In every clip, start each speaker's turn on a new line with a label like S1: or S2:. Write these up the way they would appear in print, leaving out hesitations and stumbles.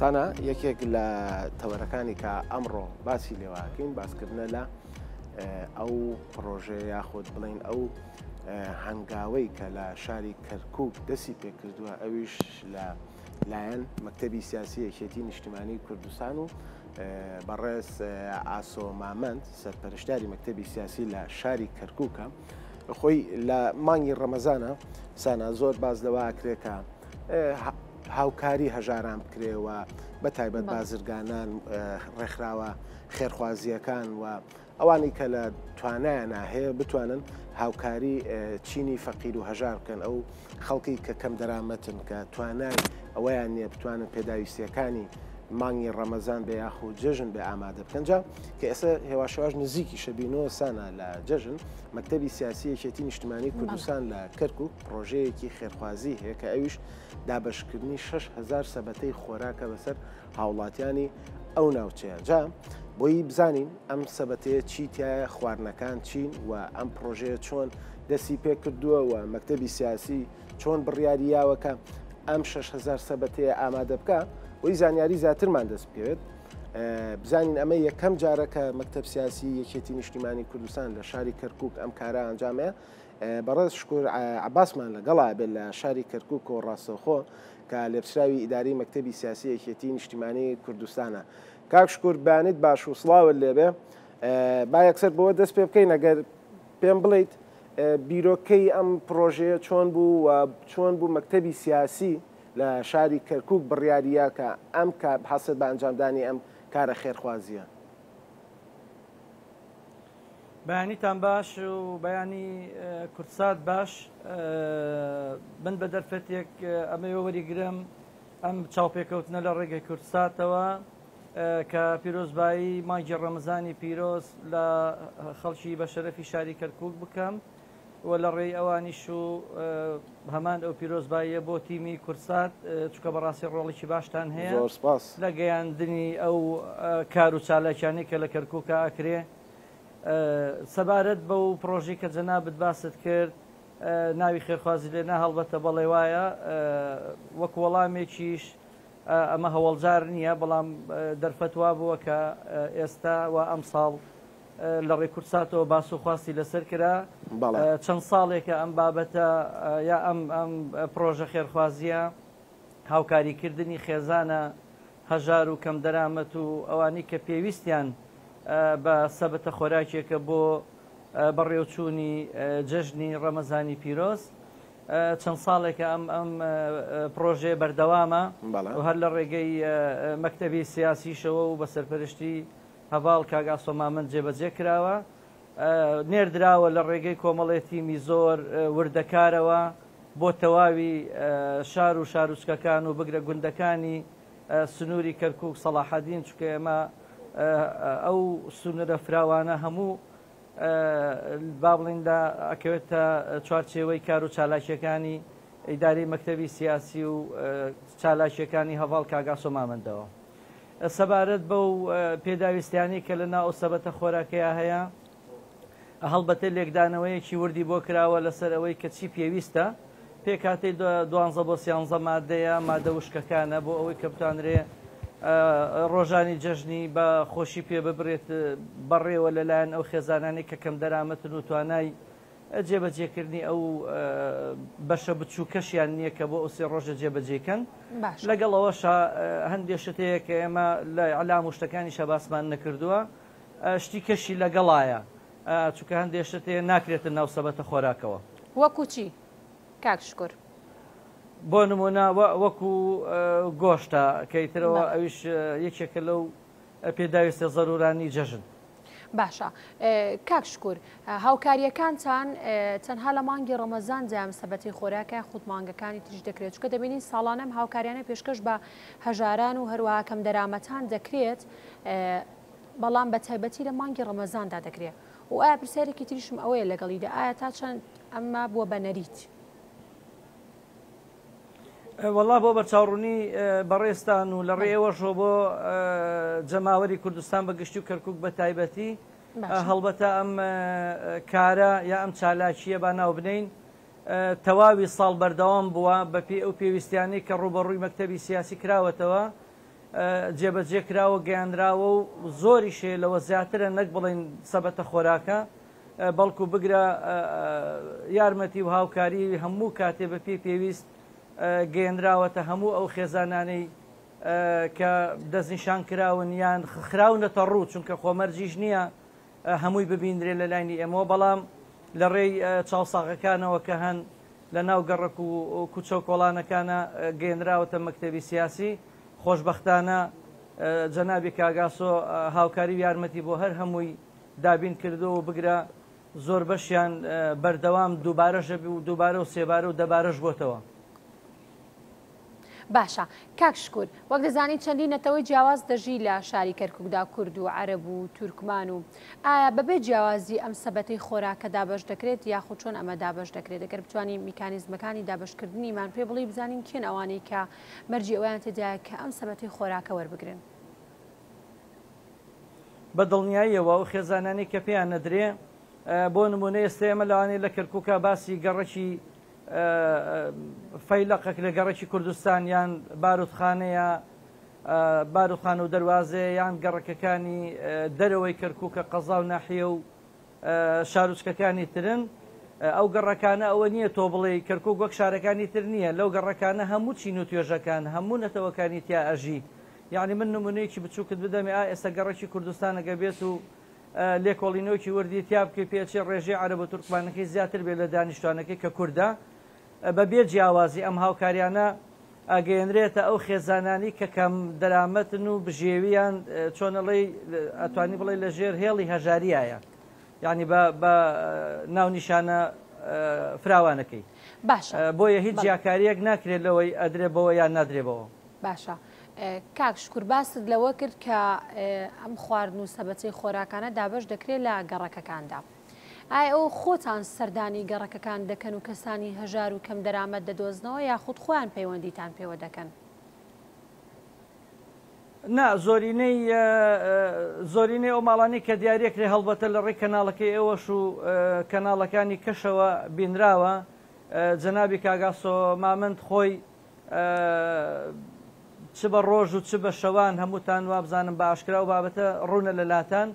S1: سانە یەکێک لە تەوەرەکانی کە ئەمڕۆ باسی لێواکەین باسکردنە لە ئەو پرۆژێ یاخود بڵین ئەو هەنگاوەی کە لە شاری کەرکووک دەستی پێکردووە ئەویش لە لایەن مەکتەبی سیاسی یەکێتی نیشتیمانی کوردستان و بەڕێز ئاسۆ مامەند سەرپەرشتیاری مەکتەبی سیاسی لە شاری کەرکووکە خۆی لە مانگی ڕەمەزانە سانە زۆر باز لەوە ئەکرێکە هاوکاری هەژاران بکرێەوە بە تایبەت بازرگانان ڕێکخراوە خێرخوازیەکان و ئەوانی کە لە توانایانە هەیە بتوانن هاوکاری چینی فەقیر و هەژار بکەن ئەو خەڵکی کە کەم دەرامەتن کە توانای ئەوەیان نییە بتوانن پێداویستیەکانی مانگی ڕەمەزان بە یاخود جەژن بێ ئامادە بکەنجا کە ئێستا هێواشەواش نزیکی شەبینەوە سانە لە جەژن مەکتەبی سیاسی یەکێتی نیشتیمانی کوردستان لە کەرکووک پرۆژەیەکی خێرخوازی هەیە کە ئەویش دابەشکردنی 6,000 سەبەتەی خۆراکە بەسەر هاوڵاتیانی ئەو ناوچەیە جا بۆی بزانین ئەم سەبەتەیە چی تایە خواردنەکان چین و ئەم پرۆژەیە چۆن دەستی پێ کردووە و مەکتەبی سیاسی چۆن بڕیاریاوەکە ئەم 6,000 سەبەتەیە ئامادە بکە وی زانیاری زیاترمان دەست پێوێت بزانین ئەمە یەکەم جارەکە مەکتەب سیاسی یەکێتی نیشتیمانی کوردستان لە شاری کەرکووک ئەم کارە ئەنجامەیە بەڕێز شکور عباسمان لەگەڵا بێت لە شاری کەرکووک و ڕاستەوخۆ کە لێپسراوی ئیداری مەکتەبی سیاسی یەکێتی نیشتیمانی کوردستانە کاک شکور بانیت باش و سڵاوت لێبێ با یەکسەر بەوە دەست پێ بکەین ئەگەر پێم بڵیت بیرۆکەی ئەم پرۆژەیە چۆن بوو و چۆن بوو مەکتەبی سیاسی لە شاری کەرکووک بڕیاریە کە ئەم کە حەسەت بە ئەنجامدانی ئەم کارە خێرخوازیە.
S2: بەیانیتان باش و بەیانی کورتسات باش من بە دەرفەتێک ئەمەوە وەریگرم ئەم چاوپێکەوتنە لە ڕێگەی کورتساتەوە کە پیرۆزبایی مانگی ڕەمەزانی پیرۆز لە خەڵکی بە شەرەفی شاری کەرکووک بکەم و لە ڕێی ئەوانیش و هەمان ئەو پیرۆزباییە بۆ تیمی کورتسات چکە بەڕاستی ڕۆڵێکی باشتان هەیە لە گەیاندنی ئەو کار و چالاکیانەی کە لە کەرکووکە ئاکرێ سەبارەت بەو پرۆژەی کە جەنابت باست کرد ناوی خێرخوازی لێنا هەڵبەتە بەڵێ وایە وەک وەڵامێکیش ئەمە هەوڵجار نییە بەڵام دەرفەتوا بووە کە ئێستا و ئەم ساڵ لە ڕێی کورتساتەوە باس و خواستی لەسەر کرا چەند ساڵێکە ئەم بابەتە یا ئەم پرۆژە خێرخوازیە هاوکاریکردنی خێزانە هەژار و کەم دەرامەت و ئەوانی کە پێویستیان بە سەبەتە خۆراکێکە بۆ بەڕێوچوونی جەژنی ڕەمەزانی پیرۆز چەند ساڵێکە ئەم پرۆژێ بەردەوامە و هەر لە ڕێگەی مەکتەبی سیاسیشەوە و بە سەرپەرشتی هەواڵ کاک ئاسۆ مامەند جێبەجێ کراوە نێردراوە لە ڕێگەی کۆمەڵێتیمی زۆر وردەکارەوە بۆ تەواوی شار و شارۆچکەکان و بگرە گوندەکانی سنووری کەرکووک سەڵاحەدین چکە ئێمە ئەو سونورە فراوانە هەموو با بڵین لە ئەکەوێتە چوارچێوەی کار و چالاکیەکانی ئیداری مەکتەبی سیاسی و چالاکیەکانی هەواڵ کاک ئاسۆ مامەندەوە سەبارەت بەو پێداویستیانی کە لەناو ئەو سەبەتە خۆراکەیە هەیە هەڵبەتە لێکدانەوەیەکی وردی بۆ کراوە لەسەر ئەوەی کە چی پێویستە پێکاتەی 12 بۆ 13 مادەیە مادە وشکەکانە بۆ ئەوەی کە بتوانرێ ڕۆژانی جەژنی بە خۆشی پێ ببرێت بەڕێوە لەلایەن ئەو خێزانانی کە کەم دەرامەتن و توانای جێبەجێکردنی ئەو بەشە بچووکەشیان نییە کە بۆ ئەوسێ ڕۆژە جێبەجێکەن لەگەڵەوەشە هەندێک شتەیە کە ئێمە لە ئەلام و شتەکانی شەباسمان نەکردووە شتی کەشی لەگەڵایە چونکە هەندێک شتەیە ناکرێتن ناو سەبەتە خۆراکەوە
S3: وەکو چی کاک شکر
S2: بۆ نمونە وەکو گۆشتە کەیترەوە ئەویش یەکێکە لەو پێداویستە زەرورانی جەژن
S3: باشە کاک شکور هاوکاریەکانتان تەنها لە مانگی ڕەمەزان جام سەبەتی خۆراکە خود مانگەکانی تریش دەکرێت چکە دەبینین ساڵانەم هاوکاریانە پێشکەش بە هەژاران و هەروەها کەم دەرامەتان دەکرێت بەڵام بە تایبەتی لە مانگی ڕەمەزاندا دەکرێت و ئایا پرسیارێکی تریشم ئەوەیە لەگەڵیدا ئایا تا چەند ئەمە بووە بە نەریت
S2: وەڵا بۆ بەرچاوڕوونی بەڕێستان و لە ڕێوەشۆ بۆ جەماوەری کوردستان بە گشتی و کەرکووک بە تایبەتی هەڵبەتە ئەم کارە یا ئەم چالاکیە با ناو بنین تەواوی ساڵ بەردەوام بووە بەپێ ئەو پێویستیانەی کە ڕوبەڕووی مەکتەبی سیاسی کراوەتەوە جێبەجێکراوە گەیاندراوە و زۆریشێ لەوە زیاترە نەک بڵێن سەبەتە خۆراکە بەڵکو بگرە یارمەتی و هاوکاری هەموو کاتێ بە پێویست گەیاندراوەتە هەموو ئەو خێزانانەی کە دەستنیشان کراون یان خراونەتە ڕوو چونکە خۆمەرجیش نییە هەمووی ببیندرێ لە لایانی ئێمەوە بەڵام لە ڕێی چاوساغەکانەوە کە هەن لە ناو گەڕک و کوچە و کۆڵانەکانە گەیەنراوەتە مەکتەبی سیاسی خۆشببختانە جەنابی کاگاسۆ هاوکاری و یارمەتی بۆ هەر هەمووی دابین کردو و بگرە زۆر بەشیان بەردەوام دووبارەژە و دووبارە و سێبارە و دەبارەش بۆتەوە.
S3: باشە کاک شکور وەک دەزانی چەندی نەتەوەی جیاواز دەژی لە شاری کەرکووکدا کورد و عەرەب و تورکمان و ئایا بەبێ جیاوازی ئەم سەبەتەی خۆراکە دابەش دەکرێت یاخود چۆن ئەمە دابەش دەکرێت دەگەر بتوانین میکانیزمەکانی دابشکردنیمان پێ بڵی بزانین کێن ئەوانەی کە مەرجی ئەویان تێدایە کە ئەم سەبەتەی خۆراکە وەربگرن.
S2: بە دڵنیاییەوە و خێزانانی کە پێیان نەدرێ بۆ نمونە ئێستا ئێمە لەوانەیە لە کەرکووکە باسی گەڕەکی فەیلەقێک لە گەڕێکی کوردستان یان باروتخانەیە باروتخانە و دەواازێ یان گەڕەکەەکانی دەرەوەی کەرکووکە قەزا و ناحیە و شارچکەکانی ترن ئەو گەڕەکانە ئەوە نییە تۆ بڵێ کەرکووک وەک شارەکانی تر نییە لەو گەڕەکانە هەموو چین و توێژەکان هەموو نەتەوەکانی تیا ئەژی یعنی من نمونەیەکی بچووکت بدەمێ ئێستا گەڕێکی کوردستانەگە بێت و لێکۆڵینەوەکی وردی تیا بکە پێچی ڕێژەی عەرەب و تورکمانەکەی زیاتر بێت لە دانیشتوانەکەی کە کووردە بەبێ جیاوازی ئەم هاوکاریانە ئەگەیەنرێتە ئەو خێزانانی کە کەم دەرامەتن و بژێویان چۆنەڵی ئەتوانی بڵێ لە ژێر هێڵی هەژاریایە یعنی بە ناونیشانە فراوانەکەی
S3: باشە
S2: بۆیە هیچ جیاکاریەک ناکرێت لەوەی ئەدرێبەوە یان نادرێبەوە.
S3: باشە کاک شکور باست لەوە کرد کە ئەم خواردن و سەبەتەی خۆراکانە دابش دەکرێت لە گەڕەکەکاندا. ئایا ئەو خۆتان سەردانی گەڕەکەکان دەکەن و کەسانی هەژار و کەم دەرامەت دەدۆزنەوە یاخود خۆیان پەیوەندیتان پێوە دەکەن؟
S2: نا زۆرینەی ئەو ماڵانی کە دیارێکرێ هەڵبەتە لە ڕێی کەناڵەکەی ئێوەش و کەناڵەکانی کەشەوە بینراوە جەنابی کاگاسۆ مامەند خۆی چ بە ڕۆژ و چ بە شەوان هەمووتان وابزانم بە ئاشکرا و بابەتە ڕوونە لەلاتان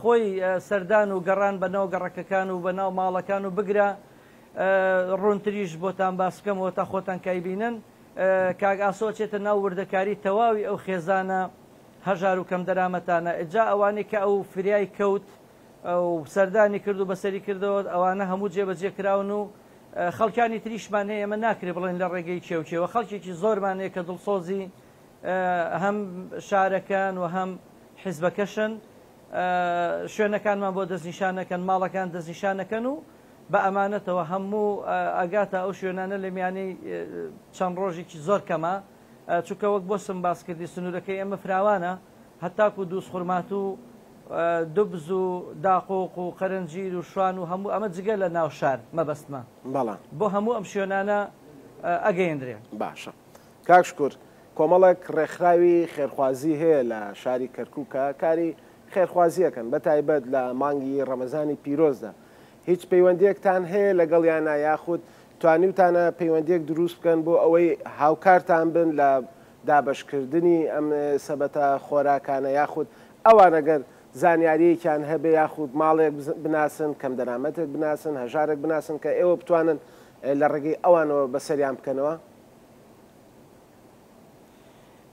S2: خۆی سەردان و گەڕان بەناو گەڕەکەکان و بەناو ماڵەکان و بگرە ڕوونتریش بۆتان باسکەمەوە تا خۆتان کایبینن کاک ئاسۆ چێتە ناو وردەکاری تەواوی ئەو خێزانە هەژار و کەم دەرامەتانە ئجا ئەوانەی کە ئەو فریای کەوت و سەردانی کرد و بەسەری کردەوە ئەوانە هەموو جێبەجێکراون و خەڵکانی تریشمان هەیە ئەمە ناکرێت بڵێن لە ڕێگەی کێوکێوە خەڵکێکی زۆرمانەیە کە دڵسۆزی هەم شارەکان و هەم حیزبەکەشن شوێنەکانمان بۆ دەستنیشانەکەن ماڵەکان دەستنیشانەکەن و بە ئەمانەتەوە هەموو ئاگاتە ئەو شوێنانە لە میانەی چەند ڕۆژێکی زۆر کەمە چونکە وەک بۆسم باس کردی سنوورەکەی ئەمە فراوانە هەتاکو دووس خوڕمات و دوبز و داقۆق و قەرنجیر و شوان و هەموو ئەمە جگە لە ناو شار مەبەستمە بۆ هەموو ئەم شوێنانە ئەگەیەندرێ.
S1: باشە کاک شکور کۆمەڵێک ڕێکخراوی خێرخوازی هەیە لە شاری کەرکووکە کاری خێرخوازیەکەن بە تایبەت لە مانگی ڕەمەزانی پیرۆزدا هیچ پەیوەندیەکتان هەیە لەگەڵ یانە یاخود توانیوتانە پەیوەندیەک دروست بکەن بۆ ئەوەی هاوکارتان بن لە دابشکردنی ئەم سەبەتە خۆراکانە یاخود ئەوانەگەر زانیاریەکیان هەبێ یاخود ماڵێک بناسن کەم دەرامەتێک بناسن هەژارێک بناسن کە ئێوە بتوانن لە ڕێگەی ئەوانەوە بەسەریان بکەنەوە.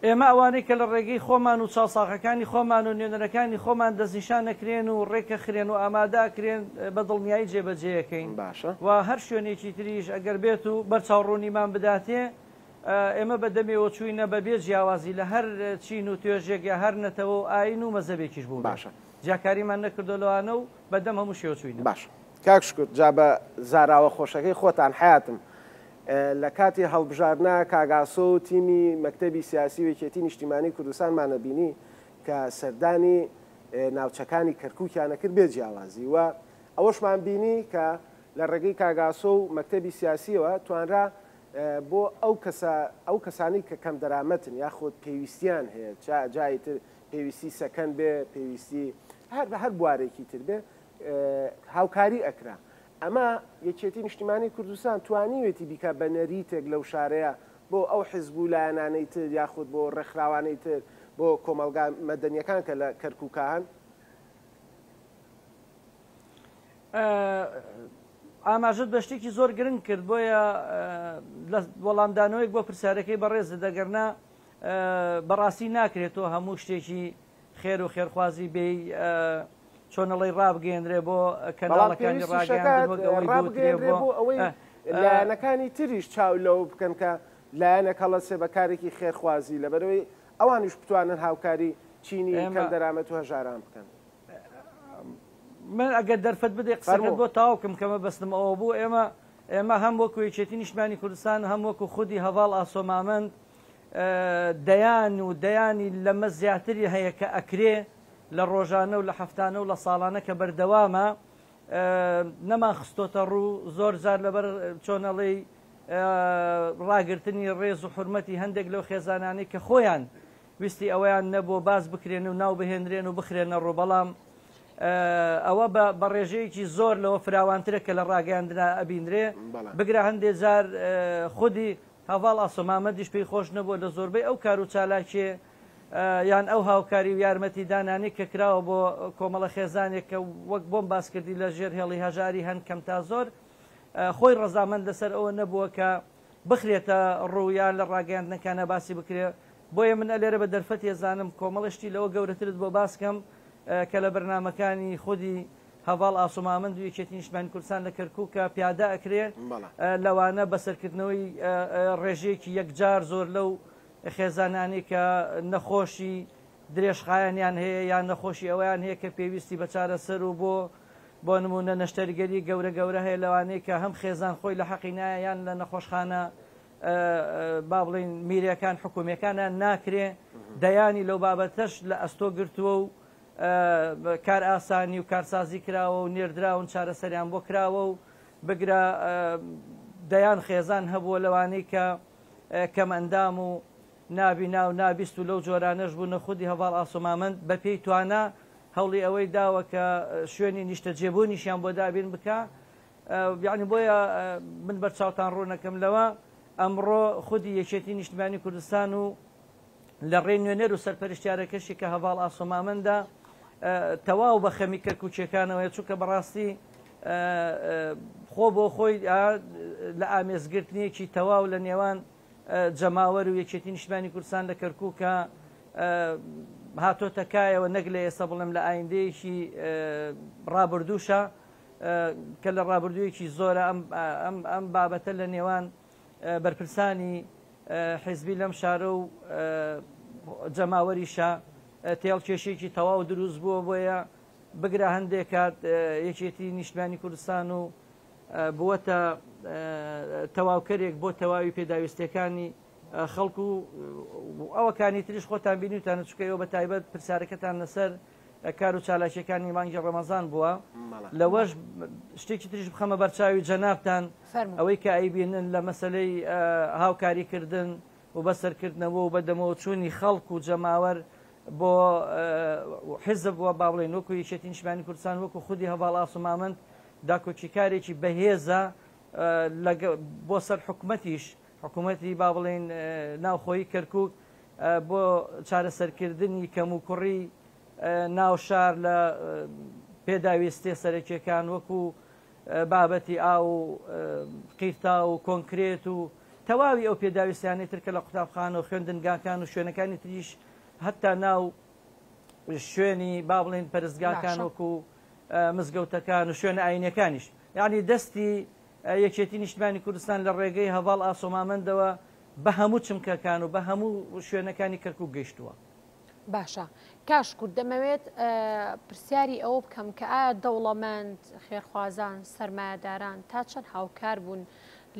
S2: ئێمە ئەوانەی کە لە ڕێگەی خۆمان و چاوساغەکانی خۆمان و نوێنەرەکانی خۆمان دەستنیشان نەکرێن و ڕێکە خرێن و ئاماداکرێن بە دڵنیایی جێبەجێەکەین
S1: باشە
S2: و هەر شوێنێکی تریش ئەگەر بێت و بەرچاوڕوونیمان بداتێ ئێمە بەدەمێەوە چوینە بەبێ جیاوازی لە هەر چین و توێژێک یا هەر نەتەوە و ئاین و مەزەبێکیش بوو
S1: باشە
S2: جاکاریمان نەکردو لەوانە و بەدەم هەموو شێوە چوینە.
S1: باش کاک شکر جا بە زاراوە خۆشەکەی خۆتان حیاتم لە کاتی هەڵبژارنا کاگاسۆ و تیمی مەکتەبی سیاسی و یەکێتی نیشتیمانی کوردستانمانە بینی کە سەردانی ناوچەکانی کەرکووکیانە کرد بێ جیاوازی و ئەوەشمان بینی کە لە ڕێگەی کاگاسۆ و مەکتەبی سیاسیەوە توانرا بۆ ئەو کەسانی کە کەم دەرامەتن یاخود پێویستیان هەیە جای تر پێویستی سەکەن بێ پێویستی هەر بوارێکی تر بێ هاوکاری ئەکرا. ئەمە یەکێتی نیشتیمانی کوردستان توانیوێتی بیکە بە نەریتێک لەو شارەیە بۆ ئەو حیزب و لایەنانەی تر یاخود بۆ ڕێکخراوانەی تر بۆ کۆمەلگا مەدەنیەکان کە لە کەرکووکان؟
S2: ئاماژت بە شتێکی زۆر گرنگ کرد بۆیە وەڵامدانەوەیک بۆ پرسیارەکەی بەڕێز دەگەرنا بەڕاستی ناکرێتەوە هەموو شتێکی خێر و خێرخوازی بێ چۆنەڵی ڕابگەێنرێ بۆ کەناڵەکانی ڕاگەاندرێ بۆ
S1: ئەوەی لایەنەکانی تریش چاو لەو بکەن کە لایەنێک هەڵەسێ بەکارێکی خێرخوازی لەبەرەوەی ئەوانیش بتوانن هاوکاری چینی کەم دەرامەت و هەژاران بکەن.
S2: من ئەگەر دەرفەت بدێ قسەکەت بۆ تاوکم کەمە بەستم ئەوە بوو ئێمە هەم وەکو یەکێتی نیشتمانی کوردستان هەم وەکو خودی هەواڵ ئاسۆمامەند دەیان و دەیانی لەمە زیاتری هەیە کە ئەکرێ لە ڕۆژانە و لە هەفتانە و لە ساڵانە کە بەردەوامە نەمان خستۆتە ڕوو زۆر جار لەبەر چۆنەڵی ڕاگررتنی ڕێز و حرمەتی هەندێک لەو خێزانانی کە خۆیان ویستی ئەویان نەبوو باز بکرێن و ناو بهێنرێن و بخرێنە ڕوو بەڵام ئەوە بە ڕێژەیەکی زۆر لەوە فراوانترە کە لە ڕاگەاندنا ئەبینرێ بگرە هەندێک جار خودی هەواڵ ئاسۆمامەندیش پێی خۆش نەبووە لە زۆربەی ئەو کار و چالاکێ یان ئەو هاوکاری و یارمەتی دانانی کە کراوە بۆ کۆمەڵە خێزانێک کە وەک بۆم باسکردی لە ژێر هێڵی هەژاری هەند کەم تا زۆر خۆی ڕەزامەند لەسەر ئەوە نەبووە کە بخرێتە ڕوویان لە ڕاگەاندنەکانە باسی بکرێ بۆیە من ئەلێرە بە دەرفەت ێزانم کۆمەڵشتی لەوە گەورەترت بۆ باسکەم کە لە بەرنمەکانی خودی هەواڵ ئاسۆمامەند و یەکێتی نیشتمانی کوردستان لە کەرکووکە پیادە ئەکرێ لەوانە بەسەرکردنەوەی ڕێژەیەکی یەکجار زۆر لەو خێزانانی کە نەخۆشی درێژخایانیان هەیە یان نەخۆشی ئەویان هەیە کە پێویستی بە چارەسەر و بۆ نمونە نەشتەرگەری گەورە هەیە لەوانەیە کە هەم خێزان خۆی لە حەقی نایە یان لە نەخۆشخانە با بڵین میرەکان حکوومیەکانە ناکرێ دەیانی لەو بابەتەش لە ئەستۆ گرتووە و کار ئاسانی و کارسازی کراوە و نێردراون چارەسەریان بۆ کراوە و بگرە دەیان خێزان هەبووە لەوانەی کە کەمەندام و نابینا و نابیست و لەو جۆرانەش بوو نەخودی هەواڵ ئاسۆمامەند بە پێی توانە هەوڵی ئەوەی داوە کە شوێنی نیشتە جێبوونیشیان بۆ دابین بکە یعنی بۆیە من بەرچاوتان ڕوونەکەم لەوە ئەمڕۆ خودی یەکێتی نیشتمانی کوردستان و لە ڕێی نوێنەر و سەرپەرشتیارەکەشی کە هەواڵ ئاسۆمامەندە تەواو بە خەمی کەرکووچەکانەوەی چووکە بەڕاستی خۆ بۆ خۆی لە ئامێزگرتنیەکی تەواو لە نێوان جەماوەر و یەکێتی نیشتمانی کوردستان لە کەرکووکە هاتۆتەکایەوە نەک لە ئێستا بڵێم لە ئایندەیەکی ڕابردووشە کە لە ڕابردوویەکی زۆرە ئەم بابەتە لە نێوان بەرپرسانی حیزبی لەم شارە و جەماوەریشە تێڵکێشێکی تەواو دروست بووە بۆیە بگرە هەندێک کات یەکێتی نیشتمانی کوردستان و بووەتە تەواوکەرێک بۆ تەواوی پێداویستەکانی خەڵکو و ئەوەکانی تریش خۆتان بینیتانە چکەوە بە تایبەت پرسیارەکەتان لەسەر کار و چالاکیەکانی مانگی ڕەمەزان بووە لەوەش شتێکی تریش بخەمە بەرچاوی جەنابتان ئەوەی کە ئەیبینن لە مەسلەی هاوکاریکردن و بەسەرکردنەوە و بەدەمەوە چوونی خەڵک و جەماوەر بۆ حیزب وە با بڵێن وەکو یەکێتی نیشتمانی کوردستان وەکو خودی هەواڵ ئاسۆمامەند داکۆچیکارێکی بەهێزە بۆ سەر حکوومەتیش حکوومەتی با بڵێن ناوخۆیی کەرکووک بۆ چارەسەرکردنی کەم و کوڕی ناوشار لە پێداویستێ سەرەکیەکان وەکو بابەتی ئاو و قیرتا و کۆنکرێت و تەواوی ئەو پێداویستیانی ترکە لە قوتابخانە و خوێندنگاکان و شوێنەکانی تریش هەتا ناو شوێنی با بڵێن پەرستگاکان وەکو مزگەوتەکان و شوێنە ئاینەکانیش یعنی دەستی یەکێتی نیشتمانی کوردستان لە ڕێگەی هەواڵ ئاسۆمامەندەوە بە هەموو چمکەکان و بە هەموو شوێنەکانی کەرکووک گەیشتووە.
S3: باشە کاش کورد دەمەوێت پرسیاری ئەوە بکەم کە ئایا دەوڵەمەند خێرخوازان سەرمایەداران تا چەند هاوکار بوون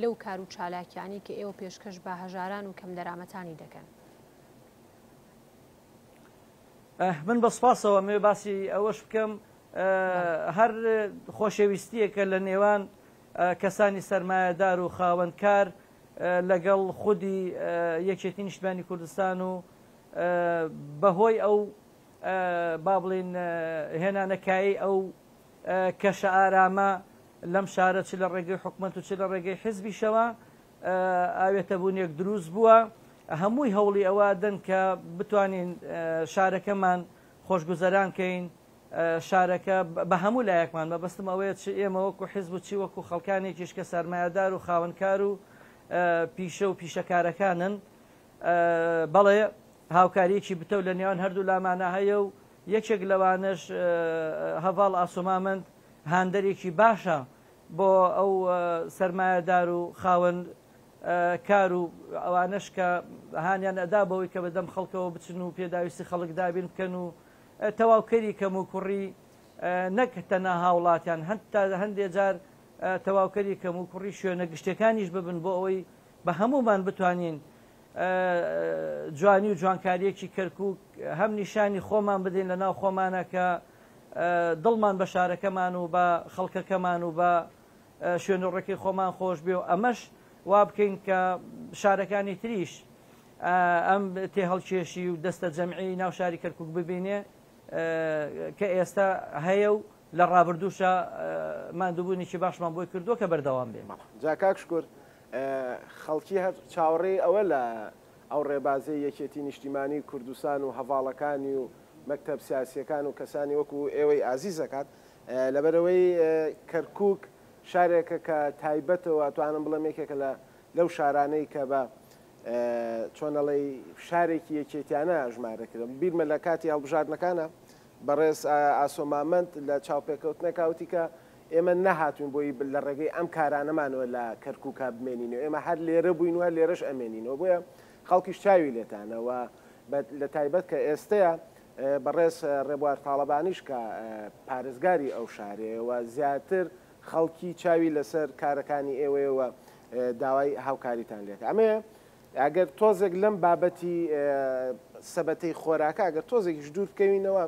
S3: لەو کار و چالاکیانی کە ئێوە پێشکەش بە هەژاران و کەم دەرامەتانی دەکەن.
S2: من بە سپاسەوە مێ باسی ئەوەش بکەم هەر خۆشەویستیەکە لە نێوان کەسانی سەرمایەدار و خاوەنکار لەگەڵ خودی یەکێتی نیشتمانی کوردستان و بەهۆی ئەو با بڵێن هێنانەکایی ئەو کەشە ئارامە لەم شارە چ لە ڕێگەی حکومەت و چ لە ڕێگەی حیزبیشەوە ئاوێتە بوونێک دروست بووە هەمووی هەوڵی ئەوە دەن کە بتوانین شارەکەمان خۆشگوزەران کەین شارەکە بە هەموو لایەکمان بەبەستم ئەوەیە ئێمە وەکو حیزب و چی وەکو خەڵکانێکیش کە سەرمایه‌دار و خاوەنکار و پیشە و پیشەکارەکانن بەڵێ هاوکاریەکی بتە لە نێوان هەردوو لامانە هەیە و یەکێک لەوانش هەڤاڵ ئاسۆمامەند هاندەرێکی باشە بۆ ئەو سەرمایه‌دار و خاوەن کار و ئەوانش کە هانیان ئەدا بەوەی کە بەدەم خەڵکەوە بچن و پێداویستی خەڵک دابین بکەن و تەواوکەری کەم و کوڕی نەک تەنها هاوڵاتیان هەندێک جار تەواوکەری کەم و کوڕی شوێنە گشتەکانیش ببن بۆ ئەوەی بە هەمومان بتوانین جوانی و جوانکاریەکی کەرکووک هەم نیشانی خۆمان بدەین لە ناو خۆمانە کە دڵمان بە شارەکەمان و بە خەڵکەکەمان و بە شوێنەڕێکی خۆمان خۆش بێ و ئەمەش وا بکەین کە شارەکانی تریش ئەم تێ هەڵکێشی و دەستە جەمعی ناو شاری کەرکووک ببینێ کە ئێستا هەیە و لە ڕابردووشە مادووبوونێکی باشمان بۆی کردووە کە بەردەوام بێ.
S1: جا کاکشکر خەڵکی هەر چاوەڕێ ئەوە لە ئەو ڕێبازەی یەکێتی نیشتیمانی کوردستان و هەڤاڵەکانی و مەکتەب سیاسیەکان و کەسانی وەکو ئێوەی ئازیزەکات لەبەرەوەی کەرکووک شارێکە کە تایبەتەوە توانم بڵێم یەکێکە لەو شارانەی کە بە چۆنەڵی شارێکی یەکێتیانە ژمارەکردم بیرمە لە کاتی هەڵبژاردنەکانە بەڕێز ئاسۆمامەند لە چاوپێکەوتنەکەوتی کە ئێمە نەهاتوین بۆی لە ڕێگەی ئەم کارانەمانەوە لە کەرکووکە بمێنینەوە ئێمە هەر لێرە بووین و هەر لێرەش ئەمێنینەوە بۆیە خەڵکیش چاوی لێتانەوە لە تایبەت کە ئێستەیە بەڕێز ڕێبوار تاڵەبانیش کە پارێزگاری ئەو شارەیەوە زیاتر خەڵکی چاوی لەسەر کارەکانی ئێوەیەوە داوای هاوکاریتان لێت ئەمێ ئەگەر تۆزێک لەم بابەتی سەبەتەی خۆراکە ئەگەر تۆزێکیش دوور بکەوینەوە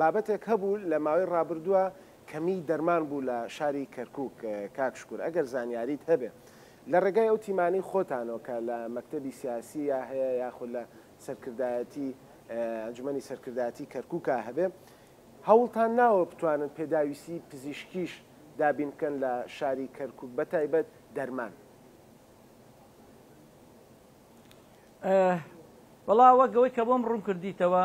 S1: بابەتێک هەبوو لە ماوەی ڕابردووە کەمی دەرمان بوو لە شاری کەرکووک کاکشکور ئەگەر زانیاریت هەبێ لە ڕێگای ئەو تیمانی خۆتانەوە کە لە مەکتەبی سیاسی هەیە یاخود لە سەرکردایەتی ئەنجومەنی سەرکردایەتی کەرکووکە هەبێ هەوڵتان ناوە بتوانن پێداویستی پزیشکیش دابین بکەن لە شاری کەرکووک بەتایبەت دەرمان.
S2: بەڵاوە گەوەی کە بۆم ڕوون کردیتەوە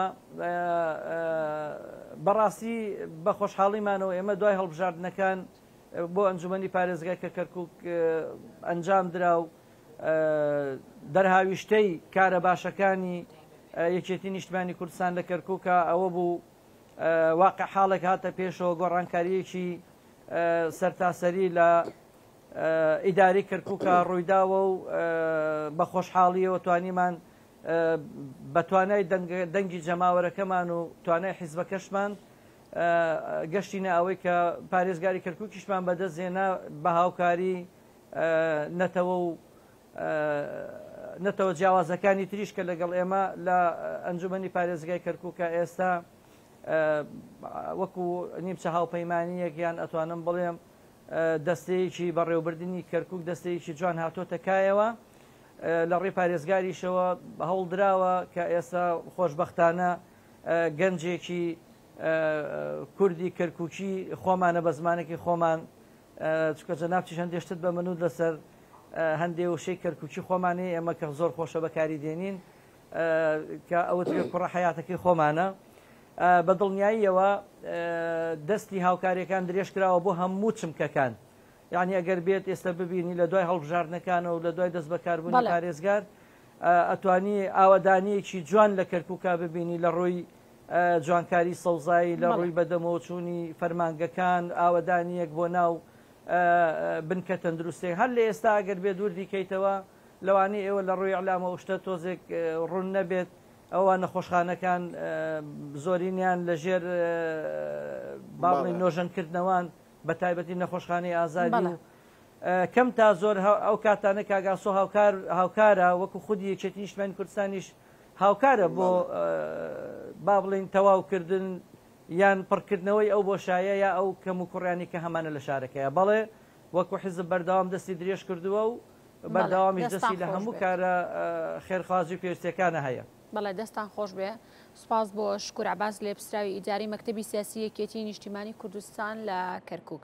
S2: بەڕاستی بە خۆشحاڵیمانەوە ئێمە دوای هەڵبژاردنەکان بۆ ئەنجومەنی پارێزگای کە کەرکووک ئەنجام درا و دەرهاویشتەی کارە باشەکانی یەکێتی نیشتیمانی کوردستان لە کەرکووکە ئەوە بوو واقع حاڵێک هاتە پێشەوە گۆڕانکاریەکی سەرتاسەری لە ئیداری کەرکووکە ڕوویداوە و بە خۆشحاڵیەوە توانیمان بە توانای دەنگی جەماوەرەکەمان و توانای حیزبەکەشمان گەشتینە ئەوەی کە پارێزگاری کەرکووکیشمان بەدەستێنا بە هاوکاری نەتەوە جیاوازەکانی تریش کە لەگەڵ ئێمە لە ئەنجومەنی پارێزگای کەرکووکە ئێستا وەکو نیمچە هاوپەیمانیەک یان ئەتوانم بڵێم دەستەیەکی بەڕێوەبردننی کەرکووک دەستەیەکی جوان هاتۆتە کایەوە لە ڕێی پارێزگاریشەوە هەوڵدراوە کە ئێستا خۆشببختانە گەنجێکی کوردی کەرکووکی خۆمانە بە زمانێکی خۆمان چکە جەنابچیش هەندێشتت بە منوت لەسەر هەندێ وشەی کەرکووکی خۆمانی ئێمە کە زۆر خۆشە بەکاری دێنین کە ئەوت کوڕە حیاتەکەی خۆمانە بە دڵنیاییەوە دەستی هاوکاریەکان درێژ کراوە بۆ هەموو چمکەکان یعنی ئەگەر بێت ئێستا ببینی لە دوای هەڵبژاردنەکانەوە و لە دوای دەست بەکاربوونی پارێزگار ئەتوانی ئاوەدانیەکی جوان لە کەرکووکە ببینی لە ڕووی جوانکاری سەوزایی لە ڕووی بەدەمەوە چوونی فەرمانگەکان ئاوەدانیەک بۆ ناو بنکە تەندروستێک هەر لە ئێستا ئەگەر بێت دوور دیکەیتەوە لەوانەیە ئێوە لە ڕووی ئەعلامە شتە تۆزێک ڕوون نەبێت ئەوە نەخۆشخانەکان زۆرینیان لەژێر باڵی نۆژەنکردنەوەن بە تایبەتی نەخۆشخانەی ئازادی و کەم تا زۆر ئەو کاتانە کاگاسۆ هاوکارە وەکو خودی یەکێتی نیشتیمانی کوردستانیش هاوکارە بۆ با بڵین تەواوکردن یان پڕکردنەوەی ئەو بۆشایە یا ئەو کەم و کوڕیانی کە هەمانە لە شارەکەیە بەڵێ وەکو حیزب بەردەوام دەستی درێژ کردووە و بەردەوامیش دەستی لە هەموو کارە خێرخوازی و پێویستیەکانە هەیە.
S3: بەڵێ دەستان خۆش بێ سوپاس بۆ شکور عەباس لێپسراوی ئیداری مەکتەبی سیاسی یەکێتی نیشتیمانی کوردستان لە کەرکووک.